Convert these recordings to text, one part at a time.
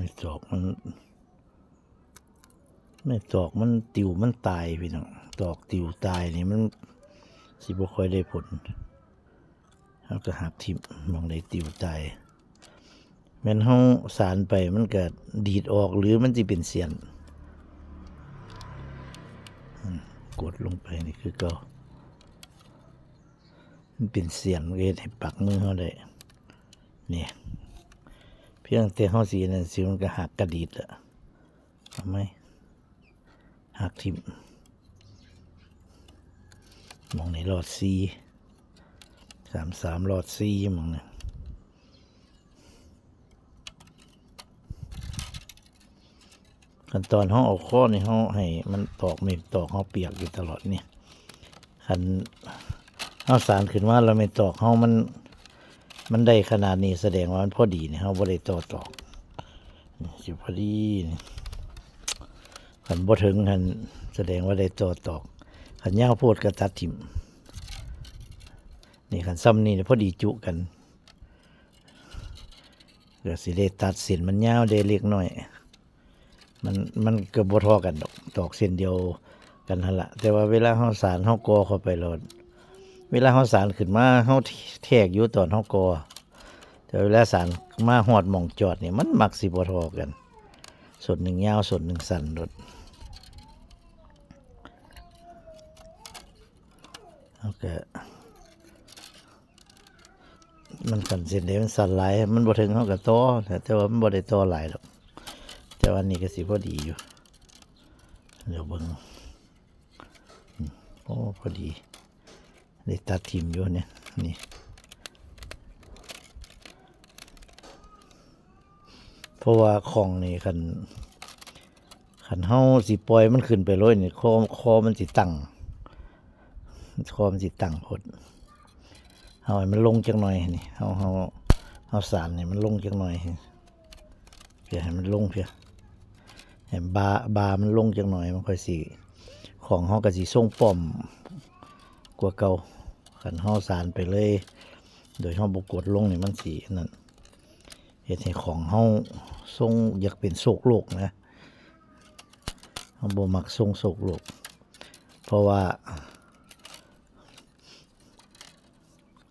ไม่ตอกมันไม่ตอกมันติวมันตายพี่น้องตอกติวตายนี่มันสิบ่ค่อยได้ผลเขาก็หักทิ่มมองได้ติวตายแม่นเฮาสารไปมันก็ดีดออกหรือมันสิเป็นเสียนกดลงไปนี่คือก็มันเป็นเสียนเวทให้ปักมือเขาได้เนี่ยเพียงแต่เขาสีนั่นสิมันก็หักกระดีดละทำไมหักทิ่มมองในหลอดซี33หลอดซีมองเนี่ยขั้นตอนเขาเอาข้อในเขาให้มันตอกไม่ตอกเขาเปียกอยู่ตลอดเนี่ยคันเขาสารขึ้นว่าเราไม่ตอกเขามันได้ขนาดนี้แสดงว่ามันพอดีเนี่ยเขาบ่ได้ตอกสิพอดีขันบ่ถึงขันแสดงว่าได้ตอกขันยาวโพดกระตัดถิ่มนี่ขันซ้ำนี่พอดีจุกันเกิดสิได้ตัดเส้นมันยาวได้เล็กน้อยมันก็บ่ทอกันดอกตอกเส้นเดียวกันหั่นละแต่ว่าเวลาเฮาสารเฮากอเข้าไปแล้วเวลาเฮาสารขึ้นมาเฮาแทกอยู่ตอนเฮากอแต่เวลาสารมาหอดหม่องจอดนี่มันมักสิบ่ทอกันส่วนหนึ่งยาวส่วนหนึ่งสั้นรถโอเคมันกันเส้นเดียวมันสั่นหลายมันบ่ถึงเฮาก็ต่อแต่ว่ามันบ่ได้ต่อหลายดอกแต่วันนี้ก็สิพอดีอยู่เดี๋ยวเบิ่งโอ้พอดีได้ตัดทิ่มอยู่เนี่ยนี่เพราะว่าของนี่คันเฮาสิปล่อยมันขึ้นไปเลยนี่คอมันสิตั้งพดเฮาให้มันลงจักหน่อยนี่เฮาสานนี่มันลงจักหน่อยเพื่อให้มันลงเพื่อให้บามันลงจักหน่อยมันค่อยสิของเฮาก็สิทรงป้อมกว่าเก่าคันเฮาสานไปเลยโดยเฮาบ่กดลงนี่มันสินั่นเฮ็ดให้ของเฮาทรงอยากเป็นโศกโลกนะเฮาบ่มักทรงโศกโลกเพราะว่า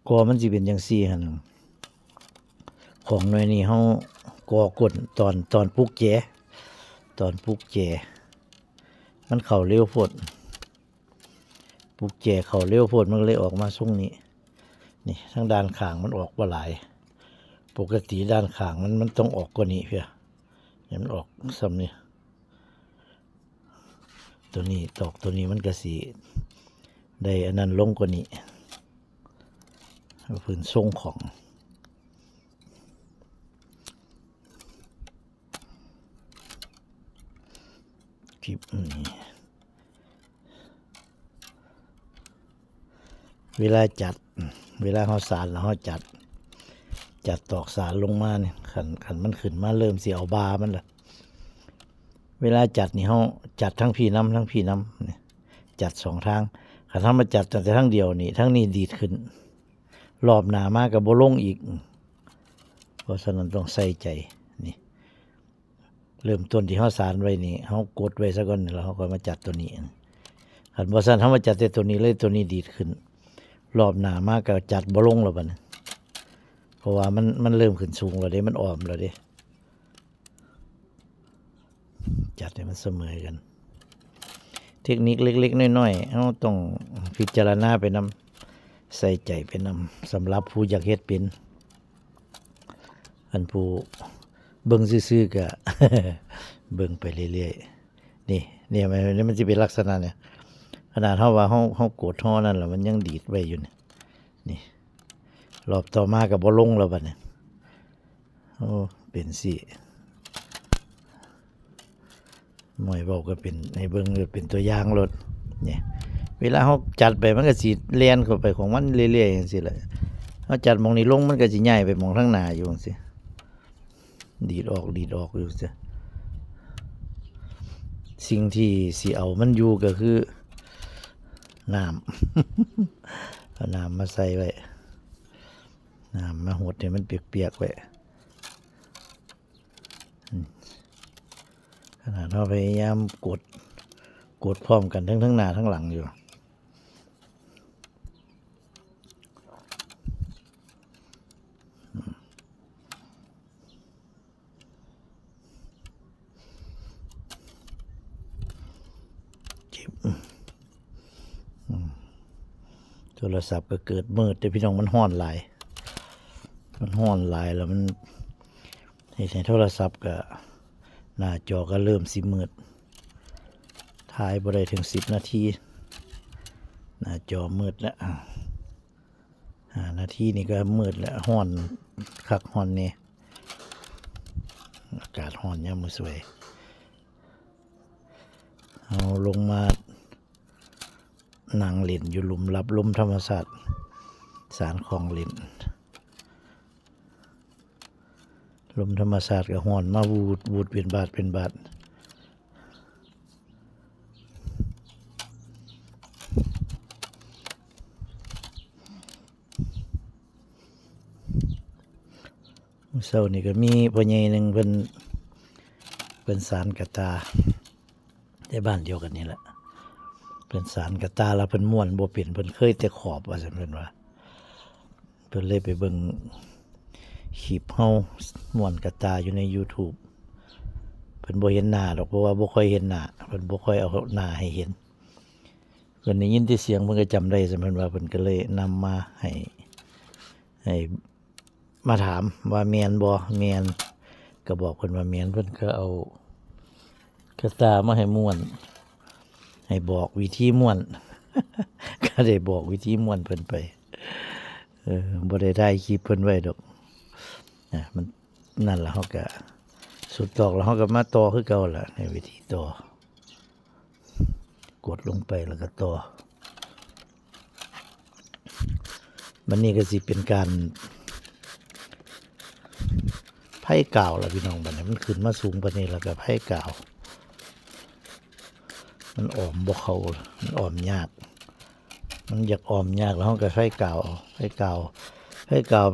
ก็มันสิเป็นจังซี่หั่นของหน่วยนี้เฮาก่อกดตอนปลุกแจมันเข้าเร็วโพดปลุกแจเข้าเร็วโพดมันเลยออกมาทรงนี้นี่ทางด้านข้างมันออกบ่หลายปกติด้านข้างมันต้องออกกว่านี้เพียเนี่ยมันออกซ้ำนี่ตัวนี้ตอกตัวนี้มันก็สิได้อันนั้นลงกว่านี้พื้นทรงของคลิปนี้เวลาเขาสารแล้วเขาจัดตอกสารลงมาเนี่ยขันมันขึ้นมาเริ่มเสียเอาบามันละเวลาจัดนี่เขาจัดทั้งพี่น้ำเนี่ยจัดสองทางขันทำมาจัดแต่ทั้งเดียวนี่ทั้งนี้ดีดขึ้นรอบหนามากกับโบลงอีกเพราะฉะนั้นต้องใส่ใจนี่เริ่มต้นที่เขาสารไว้นี่เขากดไว้ซะก่อนแล้วเขาก็มาจัดตัวนี้ขันบอสันเขามาจัดแต่ตัวนี้เลยตัวนี้ดีดขึ้นรอบหนามากกับจัดโบลงแล้วบัดนี้เพราะว่ามันเริ่มขึ้นสูงแล้วเด้มันอ่อมแล้วเด้จัดให้มันเสมอกันเทคนิคเล็กๆน้อยๆเราต้องพิจารณาไปนำใส่ใจไปนำสำหรับผู้อยากเฮ็ดเป็นอันผู้เบิ่งซื่อๆก็ เบิ่งไปเรื่อยๆนี่มันจะเป็นลักษณะเนี่ยขนาดเฮาว่าเฮากดท่อนั่นแหละมันยังดีดไว้อยู่นี่รอบต่อมาก็บ่ลงแล้วบัดนี้โอ้เป็นสิหน่อยบอกก็เป็นในเบิ่งเป็นตัวอย่างรถเนี่ยเวลาเฮาจัดไปมันก็สิเลียนเข้าไปของมันเรื่อยๆจังซี่แหละเฮาจัดหม้องนี้ลงมันก็สิย้ายไปหม้องทางหน้าอยู่จังซี่ดีดออกอยู่จังสิ่งที่สิเอามันอยู่ก็คือน้ำเอาน้ำมาใส่ไว้น้ำมาหดให้มันเปียกๆไว้ นาดเราพยายามกดพร้อมกันทั้งหน้าทั้งหลังอยู่โทรศัพท์ก็เกิดมืดแต่พี่น้องมันห้อนหลายแล้วมันในโทรศัพท์ก็หน้าจอก็เริ่มสิมืดถ่ายบ่ได้ถึง10 นาทีหน้าจอมืดแล้ว5 นาทีนี่ก็มืดแล้วห้อนคักห้อนนี่อากาศห้อนยามมื้อสวยเอาลงมานั่งเล่นอยู่หลุมรับลมธรรมชาติสารของเล่นลมธรรมชาติก็ห้อนมาวูดเป็นบาทเช้านี่ก็มีพ่อใหญ่หนึ่งเป็นสารกระตาในบ้านเดียวกันนี่แหละเป็นสารกระตาแล้วเพิ่นม่วนบ่เป็นเพิ่นเคยแต่ขอบว่าซั่นเพิ่นว่าเพิ่นเลยไปเบิ่งคลิปเฮาม่วนกระตาอยู่ใน YouTube เพิ่นบ่เห็นหน้าดอกเพราะว่าบ่ค่อยเห็นหน้าเพิ่นบ่ค่อยเอาหน้าให้เห็นเพิ่นได้ยินแต่เสียงเพิ่นก็จำได้ซั่นเพิ่นว่าเพิ่นก็เลยนำมาให้มาถามว่าแม่นบ่แม่นก็บอกเพิ่นว่าแม่นเพิ่นก็เอากระตามาให้ม่วนให้บอกวิธีม่วน ก็ได้บอกวิธีม่วนเพิ่นไปบ่ได้ถ่ายคลิปเพิ่นไว้ดอกมันนั่นล่ะเฮาก็สุดตอกแล้วเฮาก็มาต่อคือเก่าล่ะในวิธีต่อกดลงไปแล้วก็ต่อบัดนี้ก็สิเป็นการไผ่กาวล่ะพี่น้องบัดนี้มันขึ้นมาสูงปานนี้แล้วก็ไผ่กาวมันอ้อมบ่เข้ามันอ้อมยากมันอยากอ้อมยากแล้วเฮาก็ไผ่กาว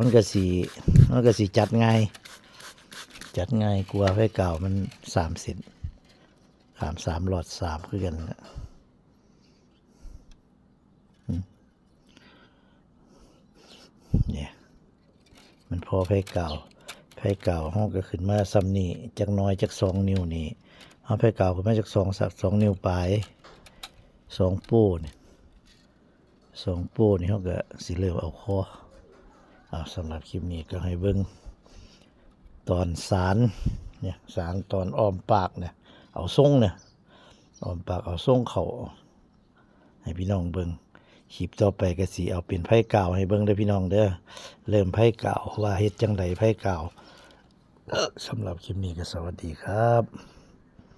มันก็สิจัดง่ายกว่าไผ่กาวมัน3 เซน3หลอด3คือกันน่ะเนี่ยมันพอไผ่กาวเฮาก็ขึ้นมาซ้ำนี้จักน้อยจัก2 นิ้วนี่เฮาไผ่กาวขึ้นมาจัก2 นิ้วปลาย2 โป้นี่2 โป้นี่เฮาก็สิเริ่มเอาคอสำหรับคลิปนี้ก็ให้เบิ่งตอนสารเนี่ยสารตอนอ้อมปากเนี่ยเอาทรงเนี่ยอ้อมปากเอาทรงเข้าให้พี่น้องเบิ่งคลิปต่อไปก็สิเอาเป็นไผ่กาวให้เบิ่งเด้อพี่น้องเด้อเริ่มไผ่กาวว่าเฮ็ดจังไดไผ่กาวสำหรับคลิปนี้ก็สวัสดีครับ